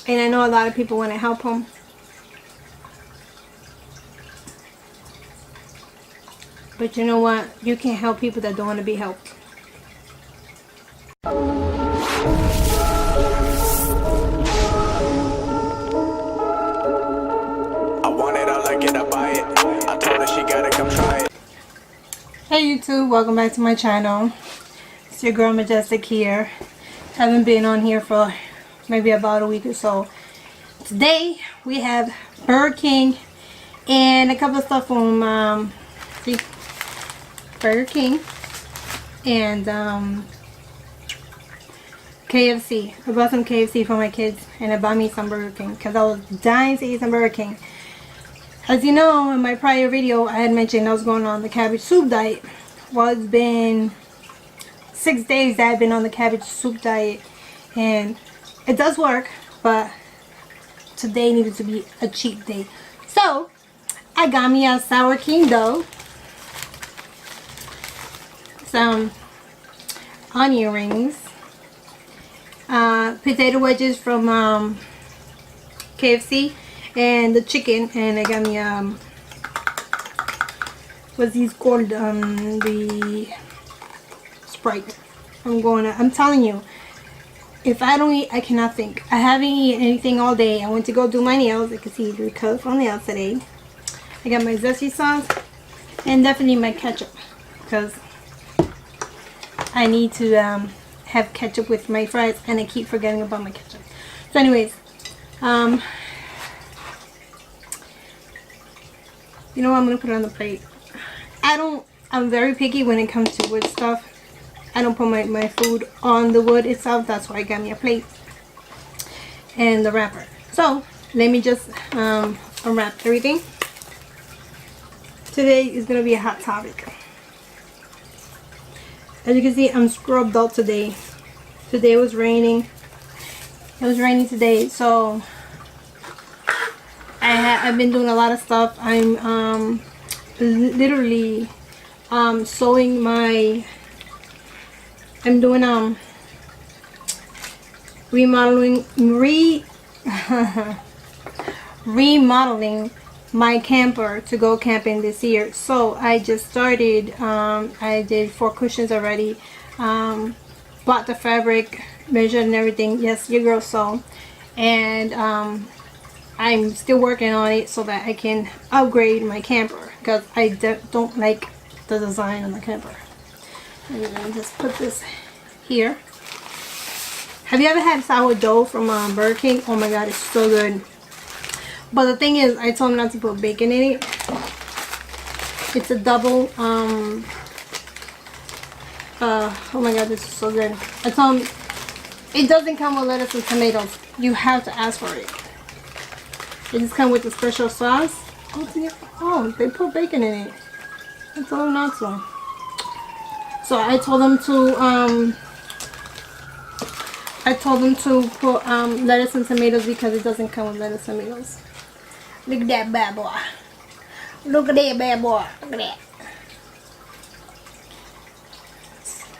And I know a lot of people want to help him. But you know what? You can't help people that don't want to be helped. I want it, I like it, I buy it. I told her she gotta come try it. Hey YouTube, welcome back to my channel. It's your girl Majestic here. Haven't been on here for maybe about a week or so. Today we have Burger King and a couple of stuff from Burger King and KFC. I bought some KFC for my kids and I bought me some Burger King because I was dying to eat some Burger King. As you know, in my prior video I had mentioned I was going on the cabbage soup diet. Well, it's been 6 days that I've been on the cabbage soup diet and it does work, but today needed to be a cheat day. So I got me a sour cream dough, some onion rings, potato wedges from KFC, and the chicken. And I got me what's these called, the Sprite. I'm telling you, if I don't eat, I cannot think. I haven't eaten anything all day. I went to go do my nails. I can see the color from the nails today. I got my zesty sauce and definitely my ketchup because I need to have ketchup with my fries and I keep forgetting about my ketchup. So anyways, you know what, I'm gonna put it on the plate. I'm very picky when it comes to wood stuff. I don't put my food on the wood itself. That's why I got me a plate and the wrapper. So let me just unwrap everything. Today is gonna be a hot topic. As you can see, I'm scrubbed out today. Today it was raining. It was raining today, so I've been doing a lot of stuff. I'm literally sewing my. I'm doing remodeling my camper to go camping this year. So I just started. I did 4 cushions already. Bought the fabric, measured and everything. Yes, your girl sew. And I'm still working on it so that I can upgrade my camper because I don't like the design on the camper. I'm gonna just put this here. Have you ever had sourdough from Burger King? Oh my god, it's so good. But the thing is, I told him not to put bacon in it. It's a double, oh my god, this is so good. I told him, it doesn't come with lettuce and tomatoes. You have to ask for it. It just comes with a special sauce. Oh, they put bacon in it. I told him not to. So I told them to put lettuce and tomatoes because it doesn't come with lettuce and tomatoes. Look at that bad boy. Look at that bad boy. Look at that.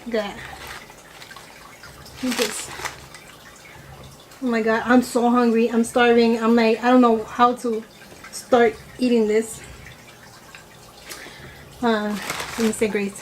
Look at that. Look at this. Oh my god, I'm so hungry. I'm starving. I'm like, I don't know how to start eating this. Let me say grace.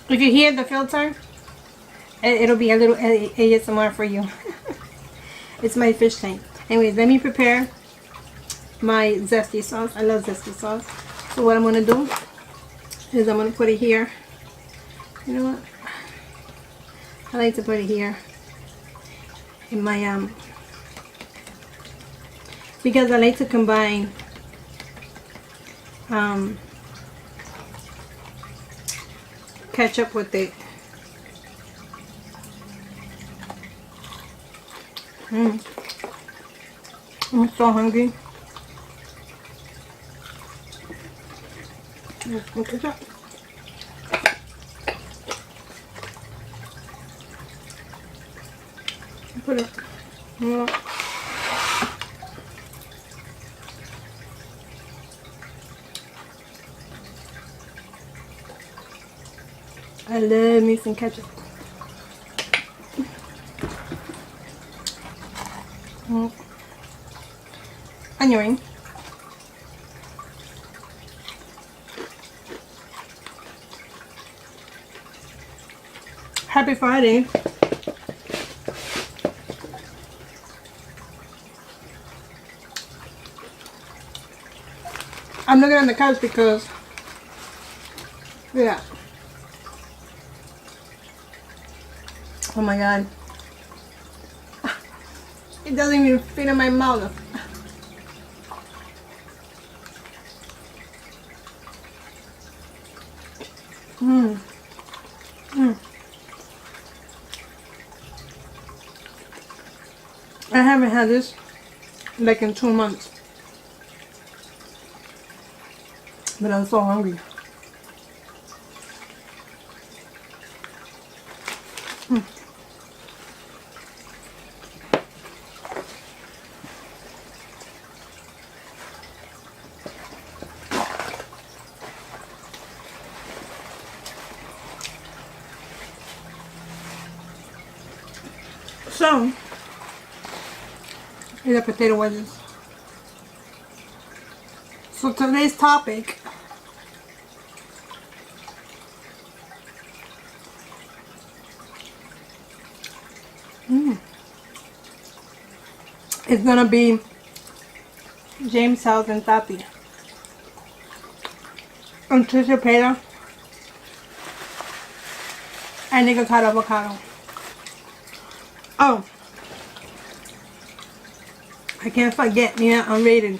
If you hear the filter, it'll be a little ASMR for you. It's my fish tank. Anyways, let me prepare my zesty sauce. I love zesty sauce. So what I'm going to do is I'm going to put it here. You know what? I like to put it here in my because I like to combine ketchup with it. I'm so hungry. Look at that. Put it. Yeah. I love me some ketchup. Onion ring. Happy Friday. I'm looking on the couch because, yeah. Oh my god. It doesn't even fit in my mouth. I haven't had this like in 2 months. But I'm so hungry. So, these are potato wedges. So today's topic is gonna be James House and Tati and Trisha Paytas and Nikocado Avocado. Oh, I can't forget Nina Unrated.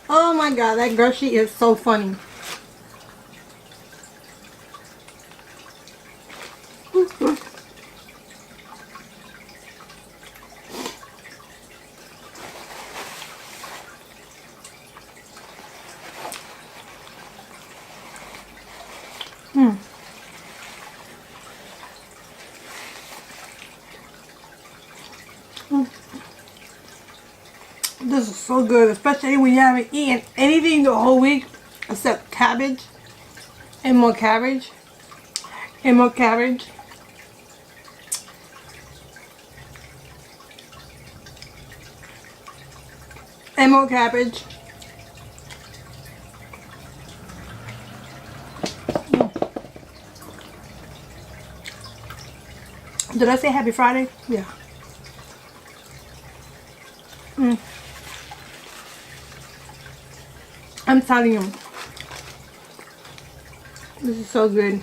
Oh my god, that girl, she is so funny. This is so good, especially when you haven't eaten anything the whole week except cabbage and more cabbage and more cabbage. And more cabbage. Did I say happy Friday? Yeah. I'm telling you, this is so good.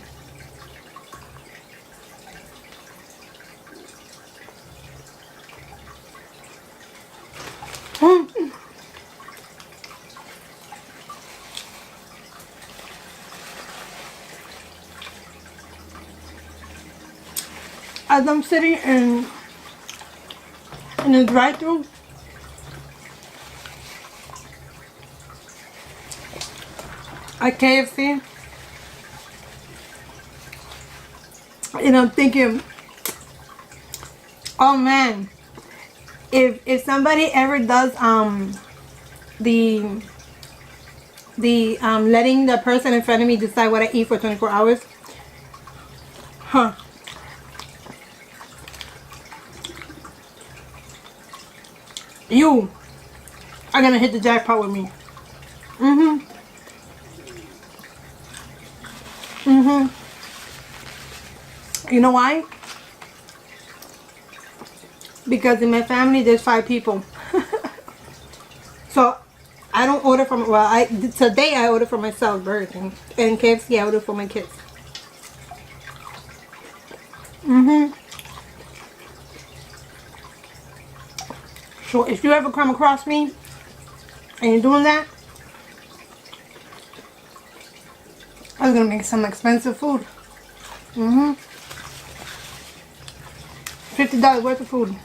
As I'm sitting in the drive-thru, at KFC, and I'm thinking, oh man, if somebody ever does the letting the person in front of me decide what I eat for 24 hours, huh? You are gonna hit the jackpot with me. You know why? Because in my family there's 5 people. So I don't order from, well, today I order for myself, Burger King, and KFC I order for my kids. So if you ever come across me and you're doing that, I was gonna make some expensive food. $50 worth of food.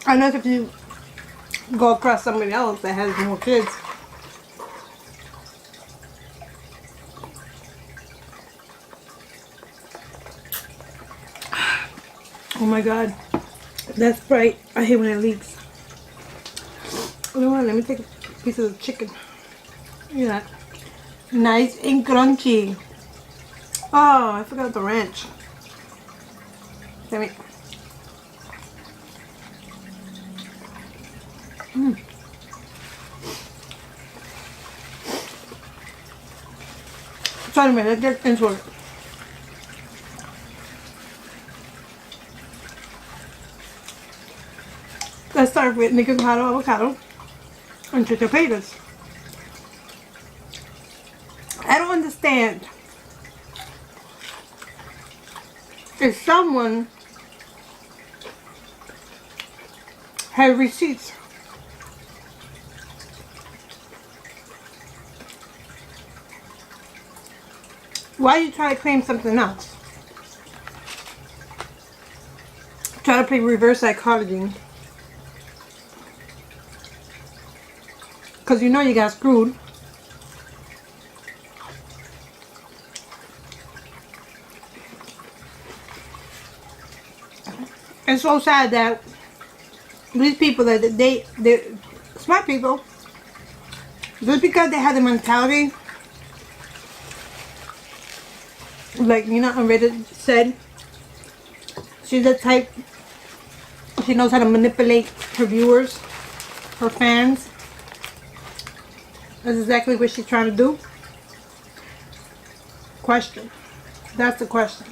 Unless if you go across somebody else that has more kids. my god. That's Sprite. I hate when it leaks. You know what? Let me take a piece of the chicken. Look at that. Nice and crunchy. Oh, I forgot the ranch. Damn it. Sorry, man. Let's get into it. Let's start with Nikocado Avocado and Trisha Paytas. I don't understand if someone has receipts. Why you try to claim something else? Try to play reverse psychology. Because you know you got screwed. It's so sad that these people that they smart people, just because they have the mentality, like Nina on Reddit said, she's the type, she knows how to manipulate her viewers, her fans. That's exactly what she's trying to do. Question. That's the question.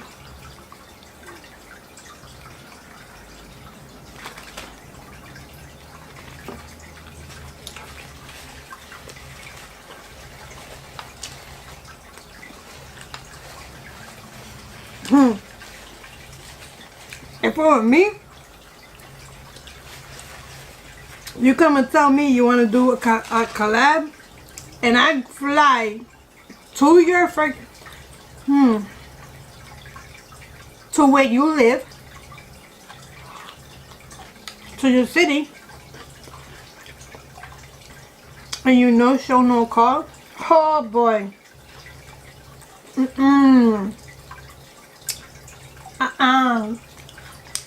If it were me, you come and tell me you want to do a collab, and I fly to your to where you live, to your city, and you no show, no call. Oh boy.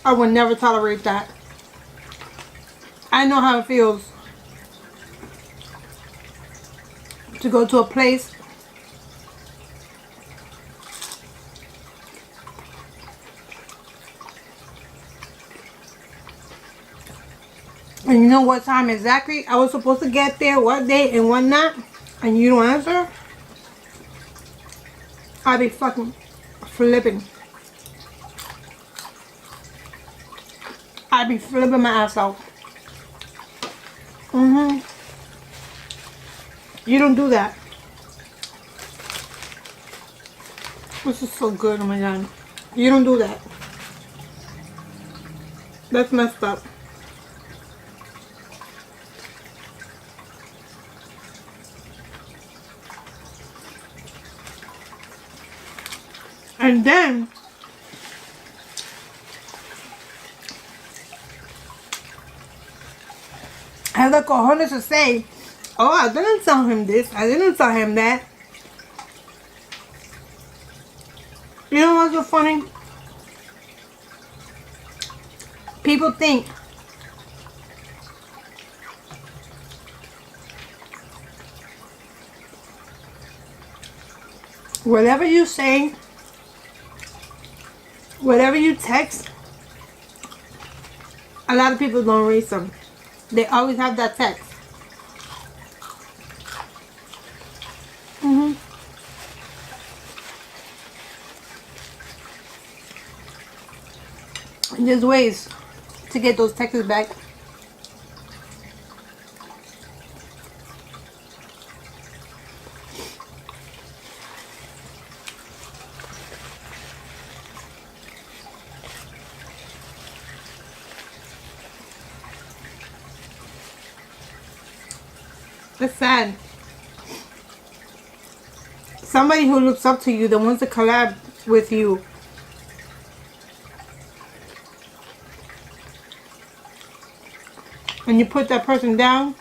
I would never tolerate that. I know how it feels to go to a place and you know what time exactly I was supposed to get there, what day and what not, and you don't answer. I'll be fucking flipping. I'd be flipping my ass out. You don't do that. This is so good, oh my god. You don't do that. That's messed up. And then I have the cojones to say, oh, I didn't tell him this, I didn't tell him that. You know what's so funny? People think whatever you say, whatever you text, a lot of people don't read them. They always have that text. And there's ways to get those texts back. It's sad. Somebody who looks up to you, that wants to collab with you, and you put that person down,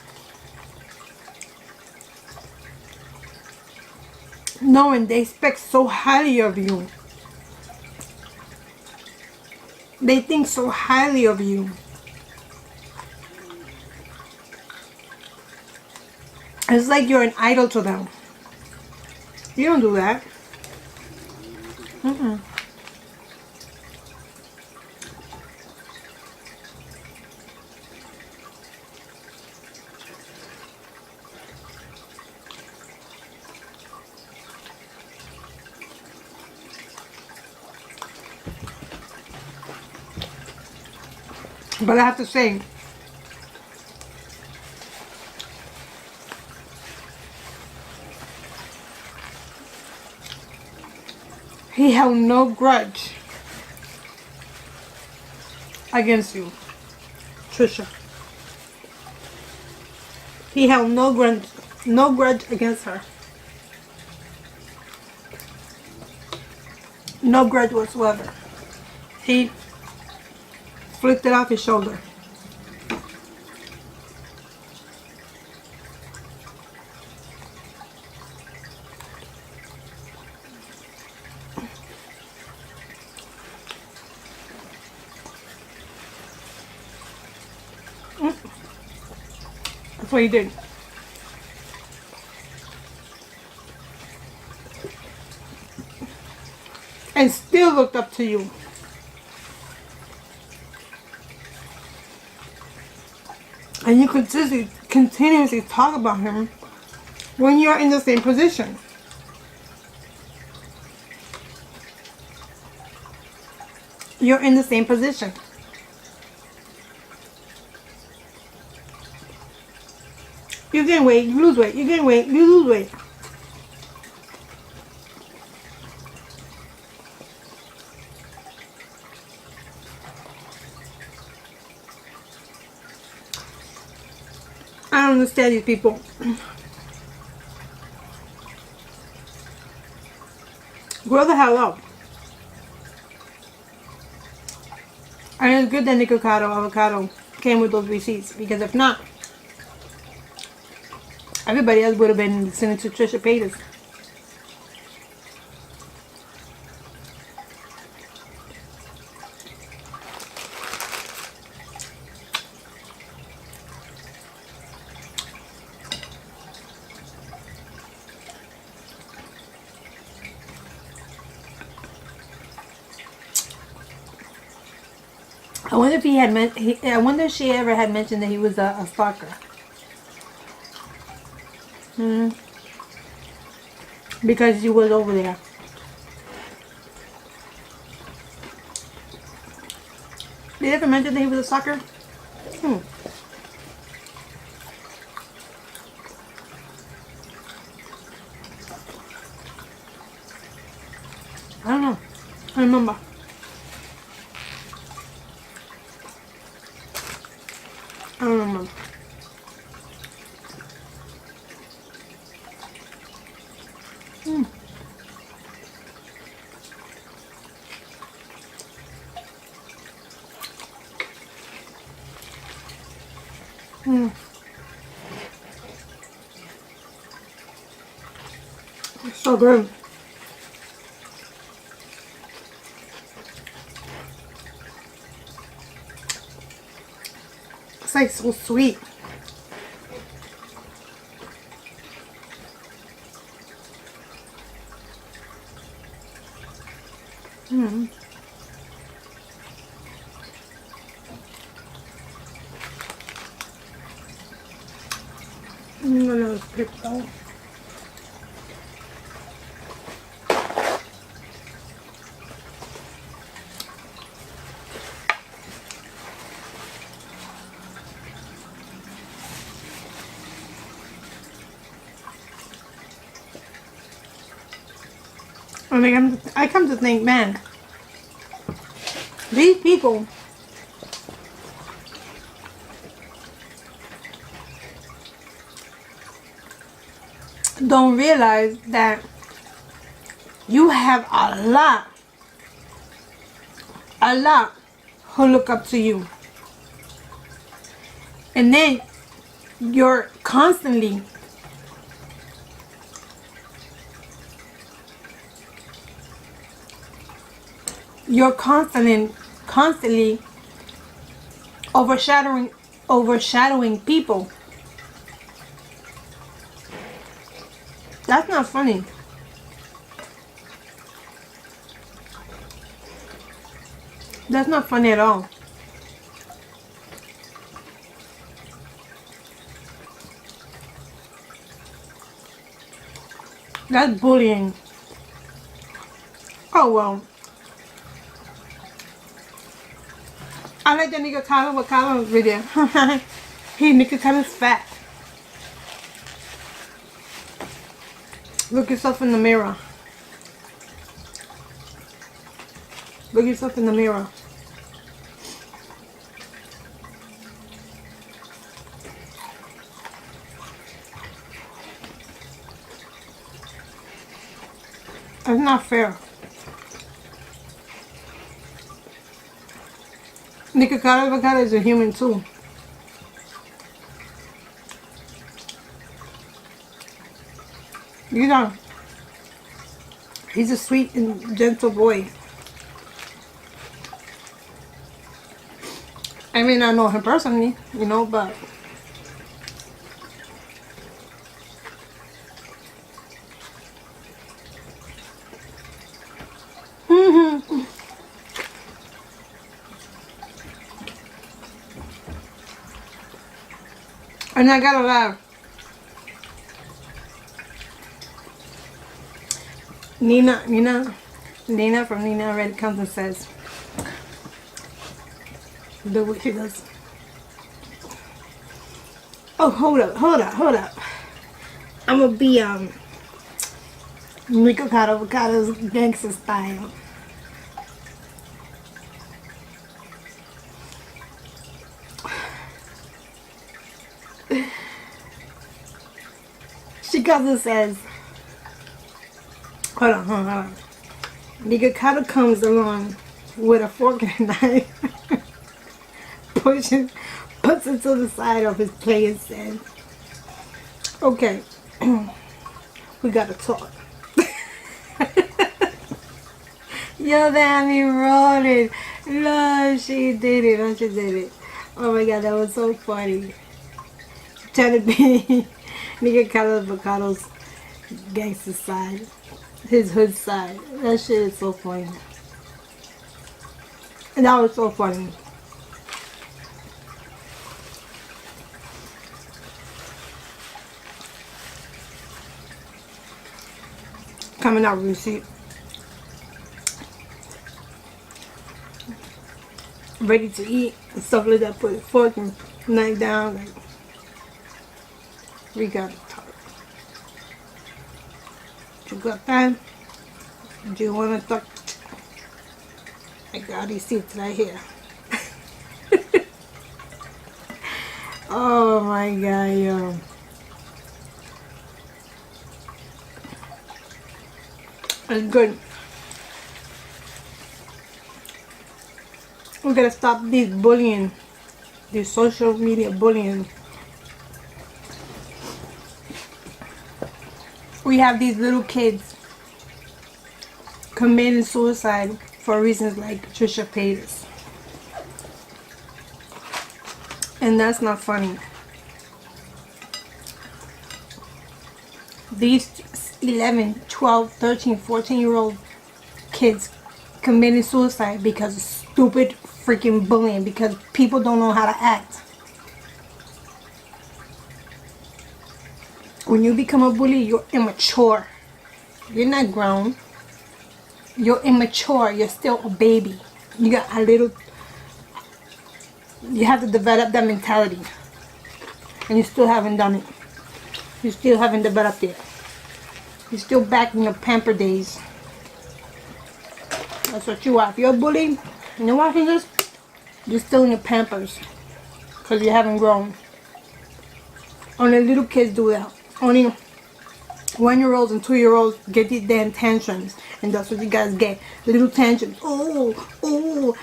knowing they expect so highly of you. They think so highly of you. It's like you're an idol to them. You don't do that. Mm-mm. But I have to say, he held no grudge against you, Trisha. He held no grudge against her. No grudge whatsoever. He flicked it off his shoulder. That's what he did. And still looked up to you. And you continuously talk about him when you're in the same position. You're in the same position. You gain weight, you lose weight. You gain weight, you lose weight. I don't understand these people. Grow the hell up. And it's good that Nikocado Avocado came with those receipts, because if not, everybody else would have been listening to Trisha Paytas. I wonder if I wonder if she ever had mentioned that he was a stalker. Because he was over there. Did he ever mention that he was a stalker? I don't know. I remember. I don't remember. It's so good. It's like so sweet. I'm gonna pick that. I come to think, man, these people don't realize that you have a lot who look up to you. And then you're constantly constantly overshadowing people. That's not funny. That's not funny at all. That's bullying. Oh well. I like the Nikocado Avocado video. Hey, Nicocado's fat. Look yourself in the mirror. Look yourself in the mirror. That's not fair. Nikocado Avocado is a human too. You know, he's a sweet and gentle boy. I may not know him personally, you know, but and I gotta laugh. Nina from Nina Red comes and says, look what she does. Oh, hold up. I'm gonna be Nikocado Avocado's gangster style. She comes and says, hold on. Nikocado comes along with a fork and a knife, puts it to the side of his plate and says, okay, we gotta talk. Yo, that me rolling. No, she did it. Oh my god, that was so funny. Trying to be Nikocado Avocado's gangster side, his hood side. That shit is so funny. And that was so funny. Coming out receipt. Ready to eat and stuff like that. Put a fork and knife down. Like, we gotta talk. You got time? Do you wanna talk? I got these seats right here. Oh my god, yo. It's good. We gotta stop this bullying, this social media bullying. We have these little kids committing suicide for reasons like Trisha Paytas. And that's not funny. These 11, 12, 13, 14-year-old kids committing suicide because of stupid freaking bullying, because people don't know how to act. When you become a bully, you're immature. You're not grown. You're immature. You're still a baby. You got a little... You have to develop that mentality. And you still haven't done it. You still haven't developed it. You're still back in your pamper days. That's what you are. If you're a bully and you're watching this, you're still in your pampers. Because you haven't grown. Only little kids do that. Only 1-year-olds and 2-year-olds get these damn tantrums. And that's what you guys get. Little tantrums. Oh,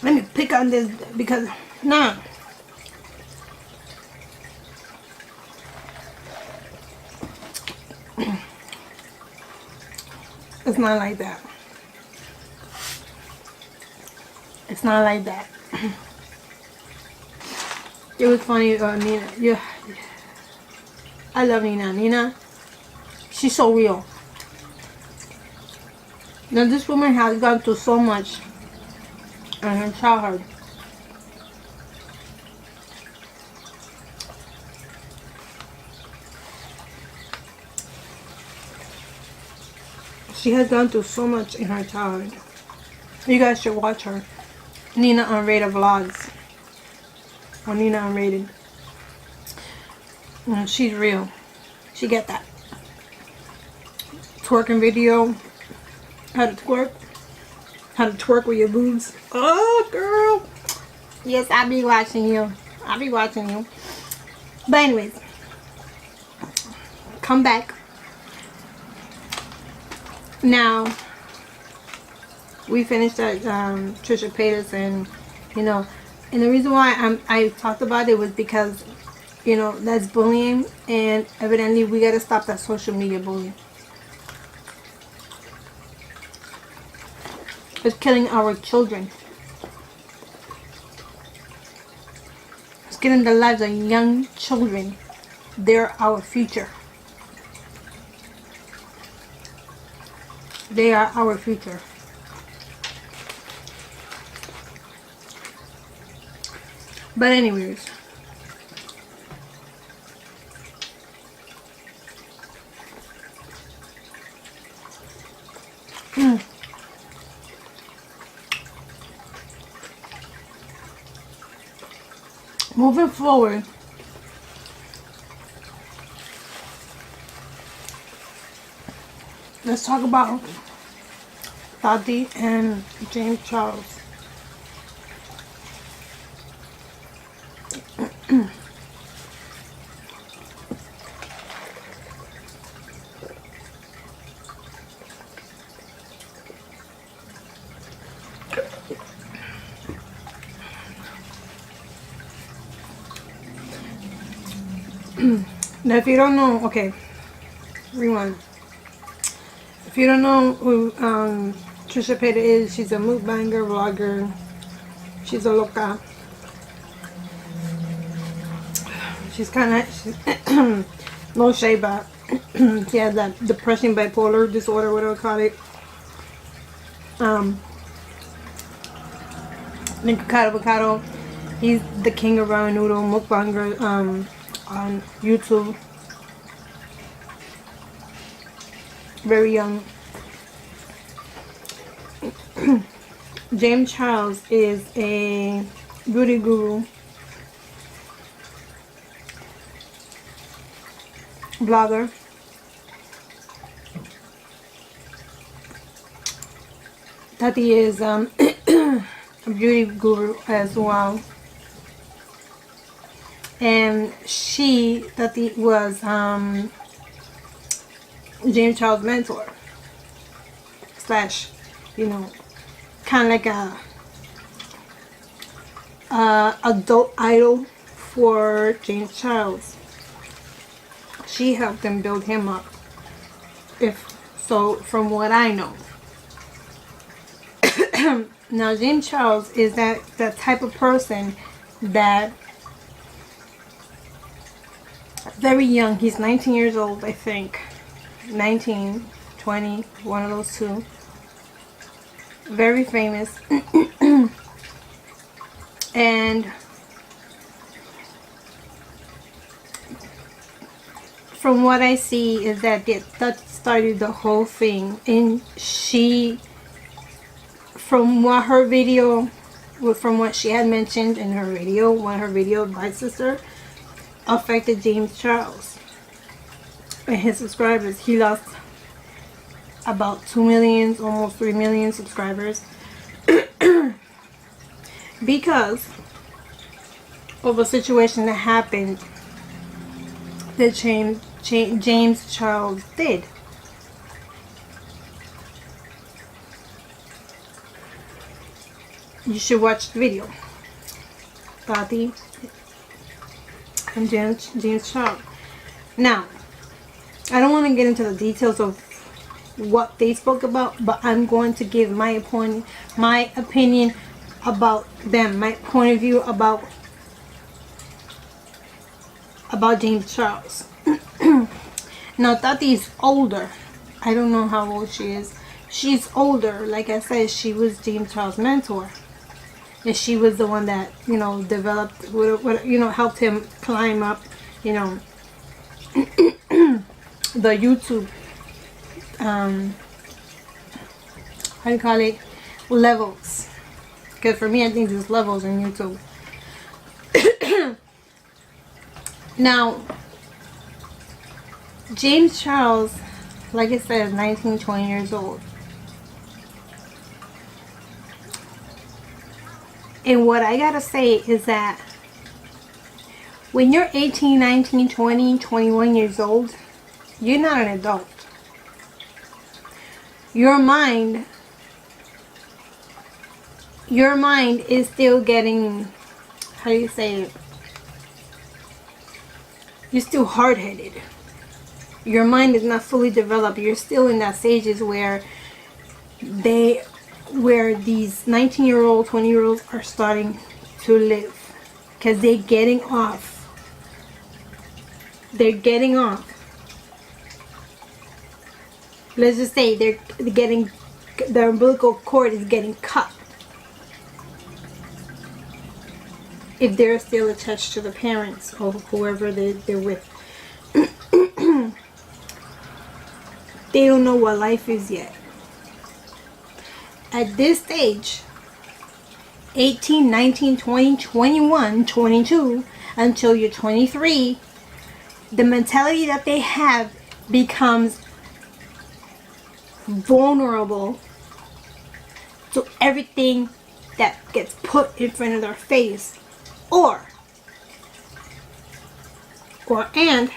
let me pick on this because, nah. It's not like that. It's not like that. It was funny, Nina. Yeah, I love Nina. Nina, she's so real. Now this woman has gone through so much in her childhood. She has gone through so much in her childhood. You guys should watch her. Nina Unrated Vlogs. Or Nina Unrated. She's real. She get that. Twerking video. How to twerk. How to twerk with your boobs. Oh, girl. Yes, I be watching you. I be watching you. But anyways. Come back. Now, we finished at Trisha Paytas, and you know, and the reason why I talked about it was because, you know, that's bullying, and evidently we gotta stop that social media bullying. It's killing our children. It's killing the lives of young children. They're our future. They are our future. But anyways, moving forward, let's talk about Tati and James Charles. Now, if you don't know, okay, rewind. If you don't know who Trisha Paytas is, she's a mukbanger, vlogger. She's a loca. She's kind of, no shade, but she has that depression, bipolar disorder, whatever you call it. Nikocado Avocado. He's the king of ramen noodle mukbanger on YouTube. Very young. James Charles is a beauty guru, blogger. Tati is a beauty guru as well. And Tati was James Charles' mentor. / you know, kind of like a adult idol for James Charles. She helped him build him up. From what I know. Now, James Charles is that type of person that very young. He's 19 years old, I think. 19, 20, one of those two. Very famous. And from what I see is that started the whole thing. And from what she had mentioned in her video, my sister affected James Charles and his subscribers. He lost about 2 million, almost 3 million subscribers because of a situation that happened that James Charles did. You should watch the video. Tati and James Charles. Now, I don't want to get into the details of what they spoke about, but I'm going to give my opinion about them, my point of view about James Charles. Now Tati is older. I don't know how old she is. She's older. Like I said, she was James Charles' mentor. And she was the one that, you know, developed, you know, helped him climb up, you know, the YouTube, how do you call it, levels. Because for me, I think there's levels in YouTube. Now, James Charles, like I said, is 19, 20 years old. And what I gotta say is that when you're 18, 19, 20, 21 years old, you're not an adult. Your mind is still getting, how do you say it? You're still hard-headed. Your mind is not fully developed. You're still in that stages where these 19-year-old, 20-year-olds are starting to live, because they're getting off. They're getting off. Let's just say they're getting, the umbilical cord is getting cut. If they're still attached to the parents or whoever they're with. They don't know what life is yet. At this stage, 18, 19, 20, 21, 22, until you're 23, the mentality that they have becomes vulnerable to everything that gets put in front of their face, and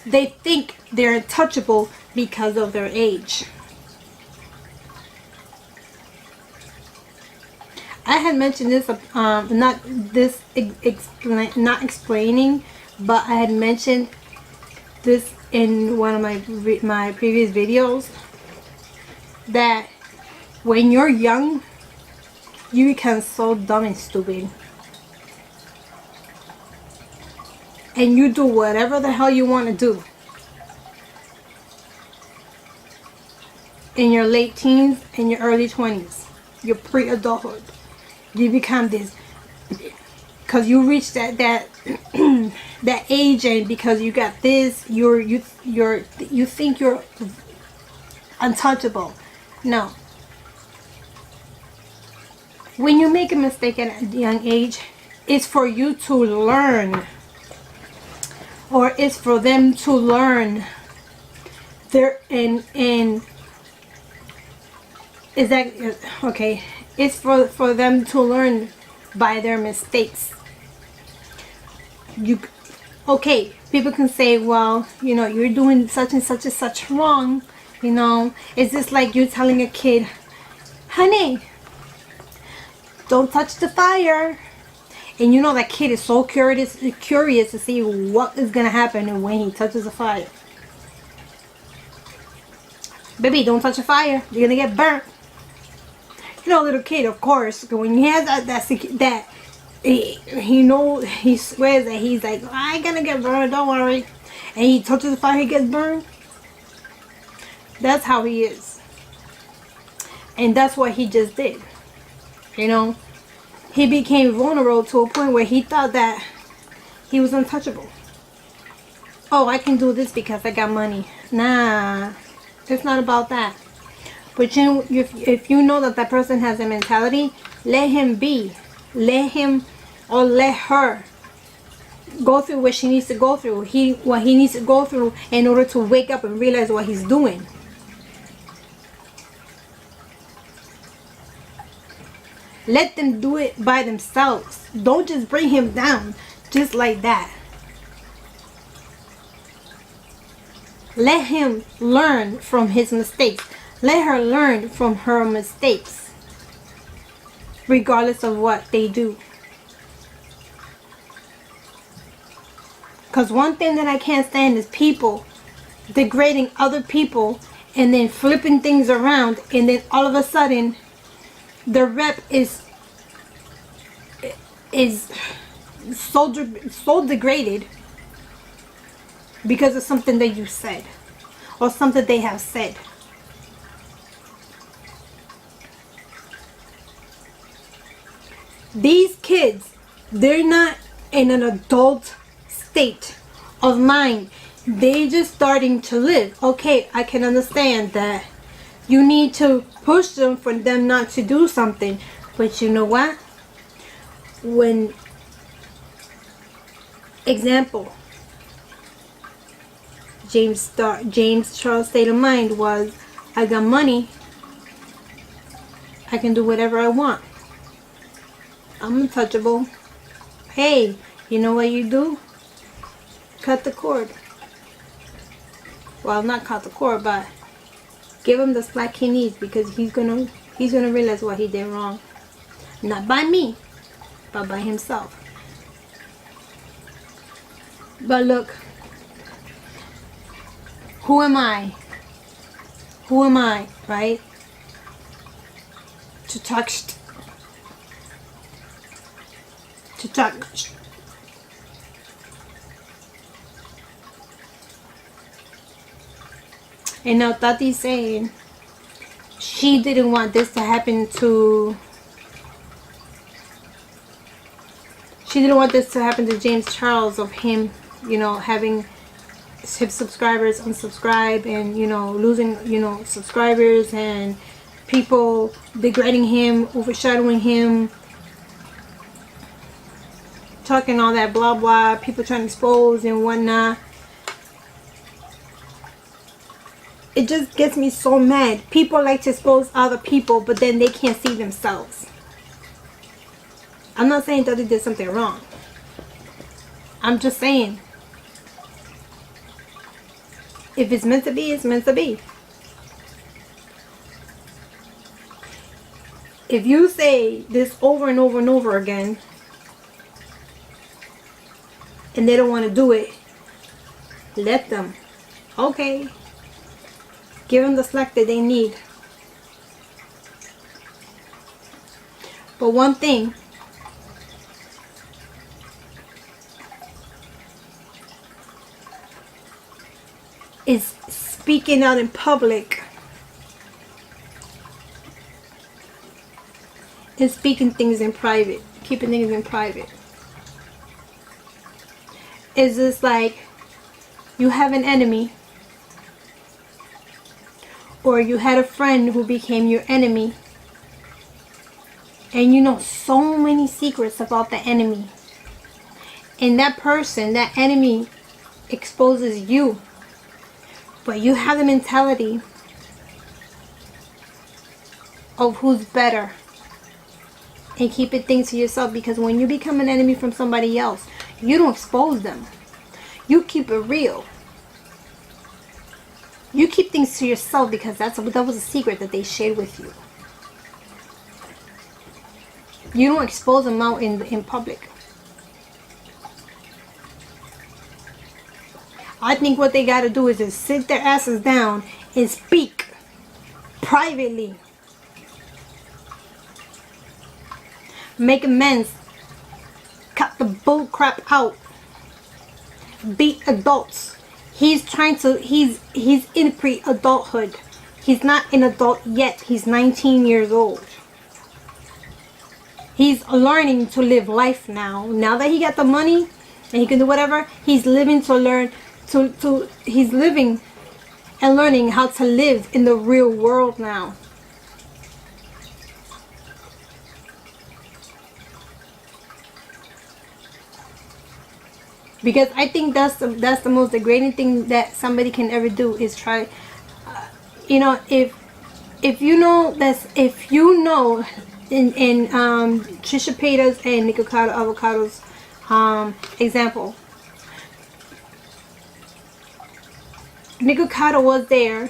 they think they're untouchable because of their age. I had mentioned this, not explaining, but I had mentioned this in one of my previous videos, that when you're young, you become so dumb and stupid, and you do whatever the hell you want to do. In your late teens and your early 20s, your pre-adulthood, you become this, because you reach that that age, and because you got this, you think you're untouchable. No. When you make a mistake at a young age, it's for you to learn, or it's for them to learn. Is that okay? It's for them to learn by their mistakes. Okay, people can say, well, you know, you're doing such and such and such wrong. You know, it's just like you telling a kid, honey, don't touch the fire. And you know that kid is so curious to see what is gonna happen when he touches the fire. Baby, don't touch the fire. You're gonna get burnt. You know, little kid, of course, when he has that he knows, he swears that he's like, I ain't gonna get burned, don't worry. And he touches the fire, he gets burned. That's how he is. And that's what he just did. You know, he became vulnerable to a point where he thought that he was untouchable. Oh, I can do this because I got money. Nah, it's not about that. But if you know that person has a mentality, let him be. Let him or let her go through what she needs to go through. What he needs to go through in order to wake up and realize what he's doing. Let them do it by themselves. Don't just bring him down just like that. Let him learn from his mistakes. Let her learn from her mistakes, regardless of what they do. Because one thing that I can't stand is people degrading other people and then flipping things around, and then all of a sudden the rep is so degraded because of something that you said or something they have said. These kids, they're not in an adult state of mind. They're just starting to live. Okay, I can understand that you need to push them for them not to do something. But you know what? When, example, James Charles' state of mind was, I got money, I can do whatever I want, I'm untouchable. Hey, you know what you do? Cut the cord. Well, not cut the cord, but give him the slack he needs, because he's gonna realize what he did wrong. Not by me, but by himself. But look, who am I? Who am I, right? To talk And now Tati's saying she didn't want this to happen to James Charles, of him, you know, having his subscribers unsubscribe and, you know, losing, you know, subscribers and people degrading him, overshadowing him, talking all that blah blah, people trying to expose and whatnot. It just gets me so mad. People like to expose other people, but then they can't see themselves. I'm not saying that they did something wrong. I'm just saying, if it's meant to be, it's meant to be. If you say this over and over and over again, and they don't want to do it, let them. Okay. Give them the slack that they need. But one thing, is speaking out in public and speaking things in private, keeping things in private. It's just like you have an enemy, or you had a friend who became your enemy, and you know so many secrets about the enemy, and that person, that enemy, exposes you, but you have the mentality of who's better, and keeping things to yourself, because when you become an enemy from somebody else, you don't expose them, you keep it real. You keep things to yourself, because that was a secret that they shared with you. You don't expose them out in public. I think what they got to do is just sit their asses down and speak privately. Make amends. Cut the bull crap out. Be adults. He's in pre-adulthood. He's not an adult yet. He's 19 years old. He's learning to live life now. Now that he got the money and he can do whatever, he's living to learn he's living and learning how to live in the real world now. Because I think that's the most degrading thing that somebody can ever do, is try, you know, if you know in Trisha Paytas and Nikocado Avocado's example, Nikocado was there,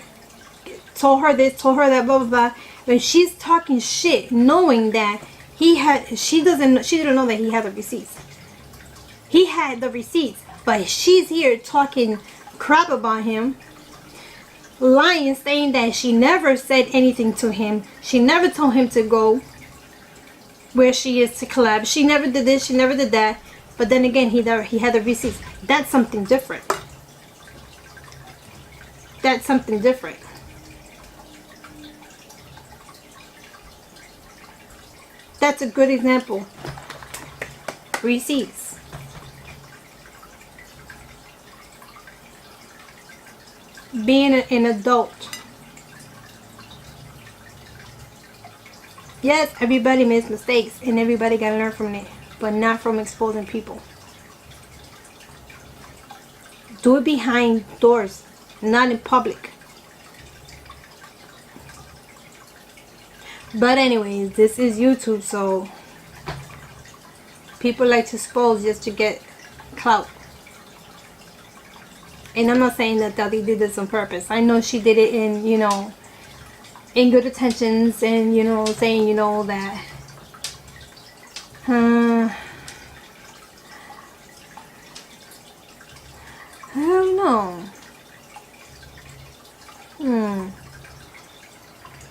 told her this, told her that, blah blah blah, and she's talking shit, knowing that she didn't know that he had the receipts. He had the receipts, but she's here talking crap about him, lying, saying that she never said anything to him. She never told him to go. where she is to collab. She never did this, she never did that. But then again, he had the receipts. That's something different. That's something different. That's a good example. Receipts. Being an adult. Yes, everybody makes mistakes and everybody gotta learn from it, but not from exposing people. Do it behind doors, not in public. But anyways, this is YouTube, so people like to expose just to get clout. And I'm not saying that Tati did this on purpose. I know she did it in, you know, in good intentions, and, you know, saying, you know, that I don't know.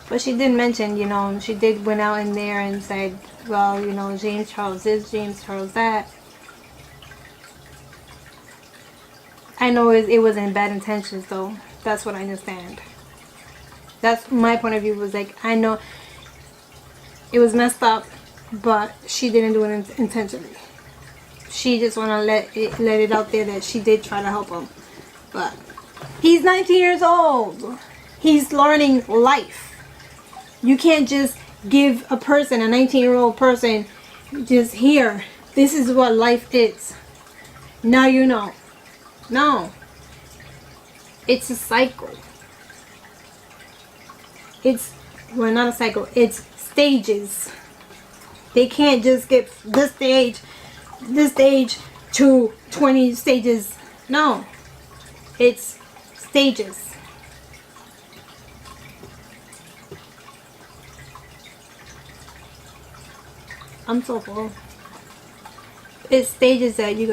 But she did mention, you know, she did went out in there and said, well, you know, James Charles this, James Charles that. I know it was in bad intentions, though. That's what I understand. That's my point of view. Was like, I know it was messed up, but she didn't do it intentionally. She just want to let it out there that she did try to help him. But he's 19 years old. He's learning life. You can't just give a person, a 19-year-old person, just here, this is what life is. Now you know. No. It's a cycle. It's, well, not a cycle. It's stages. They can't just get this stage to 20 stages. No. It's stages. I'm so full. It's stages that you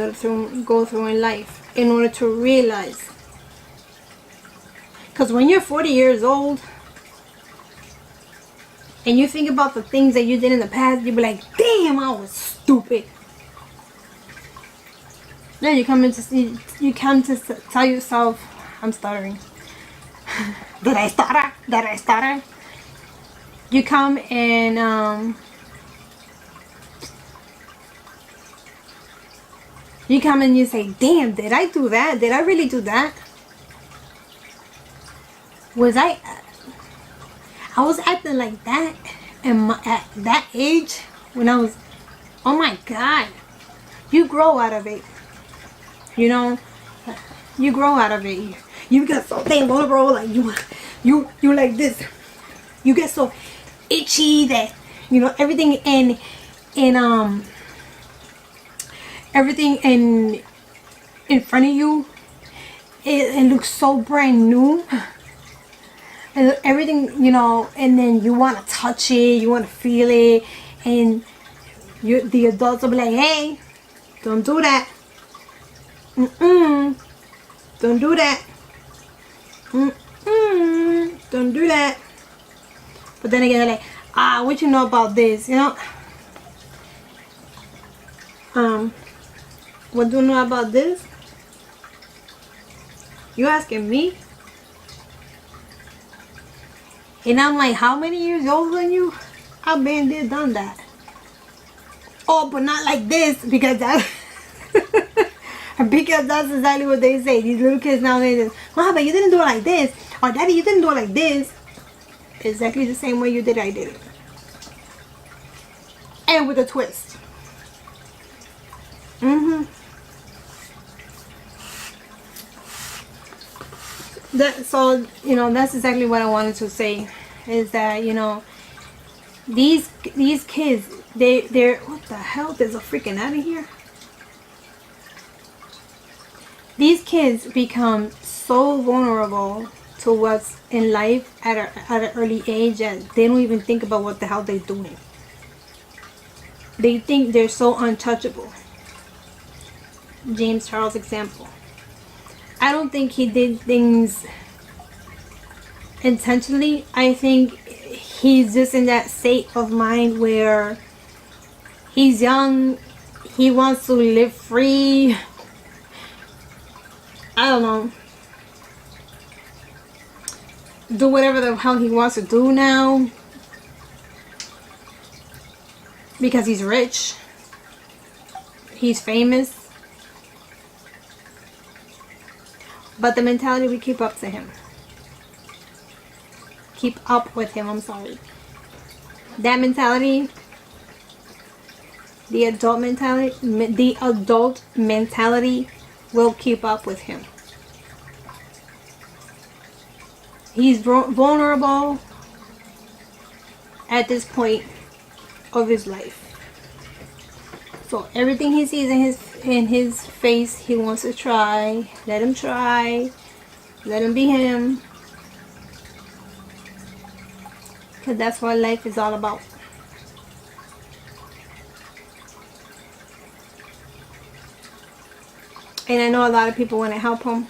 go through in life in order to realize. Because when you're 40 years old and you think about the things that you did in the past, you be like, damn, I was stupid. Then you come to tell yourself, I'm stuttering. Did I stutter? Did I stutter? You come and you say, damn, did I do that? Did I really do that? I was acting like that at that age when I was, oh my God. You grow out of it. You know, you grow out of it. You get so damn vulnerable, like you like this. You get so itchy that, you know, everything in front of you, it looks so brand new. And everything, you know, and then you want to touch it, you want to feel it, and the adults will be like, hey, don't do that. Don't do that. Don't do that. But then again, they're like, what you know about this, you know? What do you know about this? You asking me? And I'm like, how many years older than you? I've been there, done that. Oh, but not like this, because that because that's exactly what they say. These little kids nowadays, Mom, but you didn't do it like this. Or Daddy, you didn't do it like this. Exactly the same way you did, I did it. And with a twist. So, you know, that's exactly what I wanted to say. Is that, you know, these kids, they're what the hell? There's a freaking out of here. These kids become so vulnerable to what's in life at an early age that they don't even think about what the hell they're doing. They think they're so untouchable. James Charles example. I don't think he did things intentionally. I think he's just in that state of mind where He's young. He wants to live free. I don't know. Do whatever the hell he wants to do now. Because he's rich. He's famous. But the mentality we keep up to him. Keep up with him, I'm sorry. That mentality, the adult mentality will keep up with him. He's vulnerable at this point of his life. So everything he sees in his face, he wants to try. Let him try. Let him be him. Because that's what life is all about. And I know a lot of people want to help him.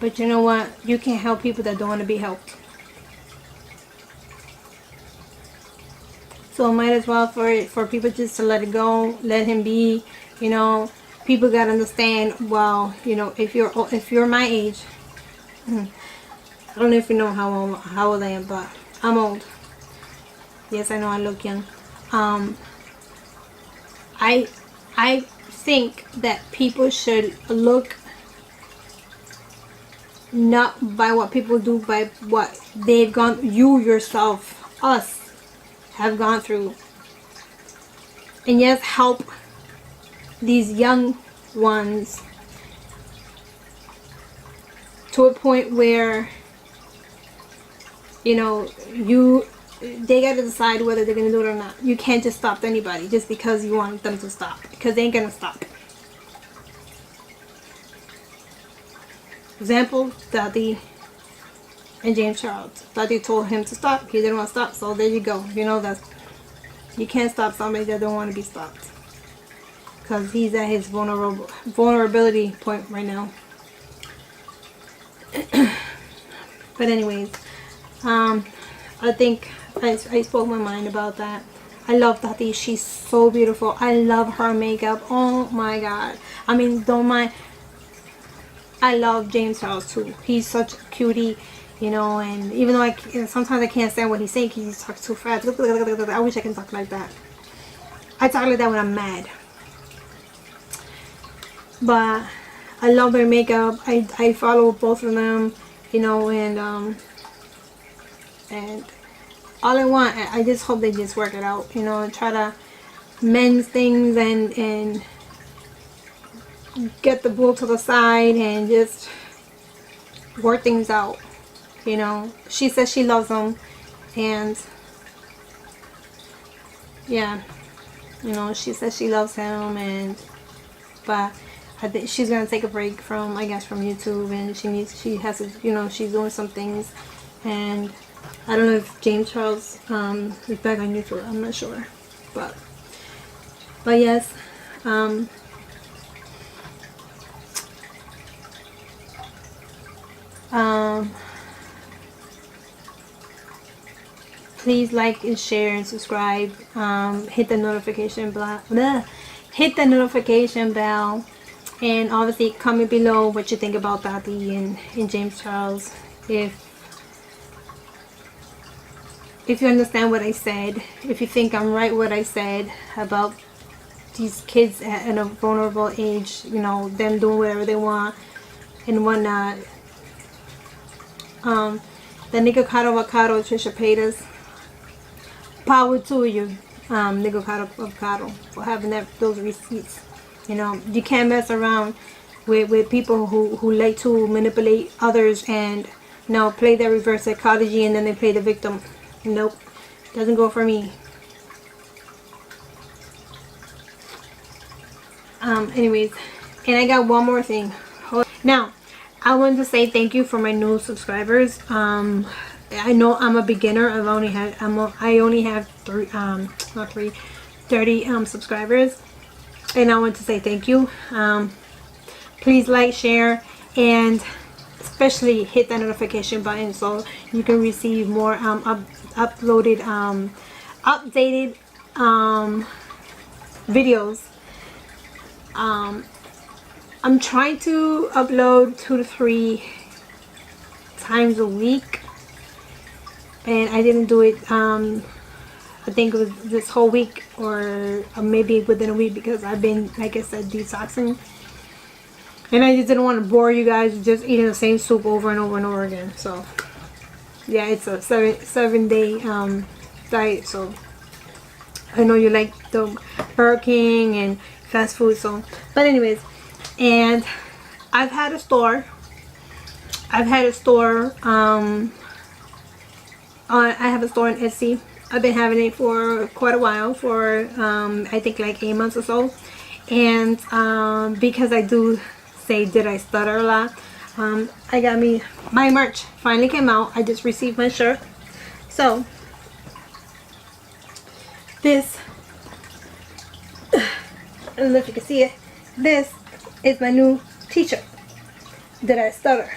But you know what? You can't help people that don't want to be helped. So might as well for people just to let it go, let him be. You know, people gotta understand. Well, you know, if you're my age, I don't know if you know how old I am, but I'm old. Yes, I know I look young. I think that people should look not by what people do, by what they've gone. You yourself, us, have gone through, and yes, help these young ones to a point where, you know, they gotta decide whether they're gonna do it or not. You can't just stop anybody just because you want them to stop, because they ain't gonna stop. Example, Tati and James Charles. Tati told him to stop. He didn't want to stop, so there you go. You know, that you can't stop somebody that don't want to be stopped, because he's at his vulnerability point right now. But anyways, I think I spoke my mind about that. I love Tati. She's so beautiful. I love her makeup. Oh my god. I mean, don't mind. I love James Charles too. He's such a cutie, you know, and even though sometimes I can't stand what he's saying because he talks too fast. I wish I can talk like that. I talk like that when I'm mad. But I love their makeup. I follow both of them, you know, and all I want, I just hope they just work it out, you know, and try to mend things and get the bull to the side and just work things out, you know. She says she loves him, and yeah, you know, she says she loves him, but I think she's gonna take a break from, I guess, from YouTube, and she has to, you know, she's doing some things, and I don't know if James Charles is back on YouTube. I'm not sure, but yes, please like and share and subscribe. Hit the notification bell. Hit the notification bell, and obviously comment below what you think about Tati and James Charles. If you understand what I said, if you think I'm right what I said about these kids at a vulnerable age, you know, them doing whatever they want and whatnot. The Nikocado Avocado, Trisha Paytas, power to you, Nikocado Avocado, for having those receipts. You know, you can't mess around with people who like to manipulate others and, you know, play their reverse psychology, and then they play the victim. Nope, doesn't go for me. Anyways, and I got one more thing. Now, I wanted to say thank you for my new subscribers. I know I'm a beginner. I only have 30 subscribers, and I want to say thank you. Please like, share, and especially hit that notification button so you can receive more uploaded updated videos. I'm trying to upload 2 to 3 times a week, and I didn't do it I think it was this whole week, or maybe within a week, because I've been, like I said, detoxing, and I just didn't want to bore you guys just eating the same soup over and over and over again. So yeah, it's a seven day diet. So I know you like the Burger King and fast food, so but anyways, and I have a store I have a store on Etsy. I've been having it for quite a while, for I think like 8 months or so, and because I do say did I stutter a lot, I got my merch finally came out. I just received my shirt. So this, I don't know if you can see it, this is my new t-shirt, Did I Stutter.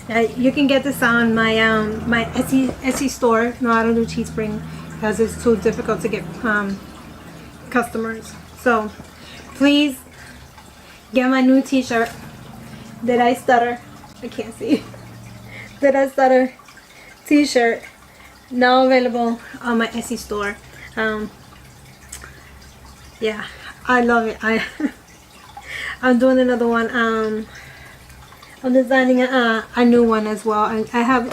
Now you can get this on my my Etsy store. No, I don't do Teespring because it's too difficult to get customers. So please get my new t-shirt, Did I Stutter. I can't see. Did I Stutter t-shirt, now available on my Etsy store. Yeah, I love it. I'm doing another one. I'm designing a new one as well. I have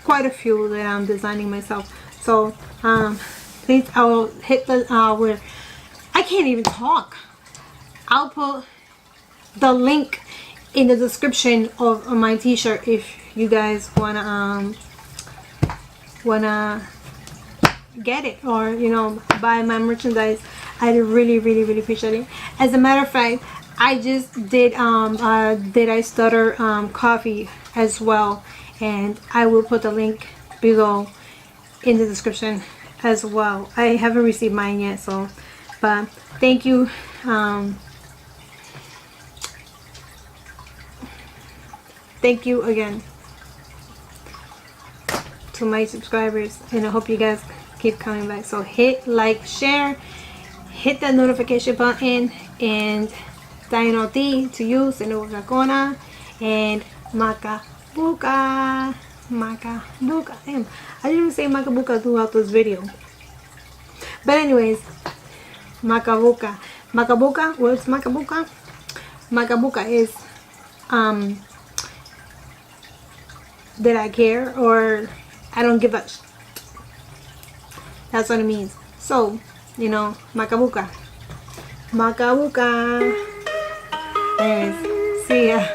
quite a few that I'm designing myself. So please, I will hit the where I can't even talk. I'll put the link in the description of my t-shirt if you guys wanna get it, or you know, buy my merchandise. I'd really appreciate it. As a matter of fact, I just did Did I Stutter coffee as well, and I will put the link below in the description as well. I haven't received mine yet, so but thank you. Thank you again to my subscribers, and I hope you guys keep coming back. So hit like, share, hit that notification button, and Tati to you, Sinugakona, and Makabuka. Damn, I didn't even say Makabuka throughout this video. But anyways, Makabuka. What's Makabuka? Makabuka is did I care, or I don't give a that's what it means. So, you know, Makabuka. Anyways, see ya.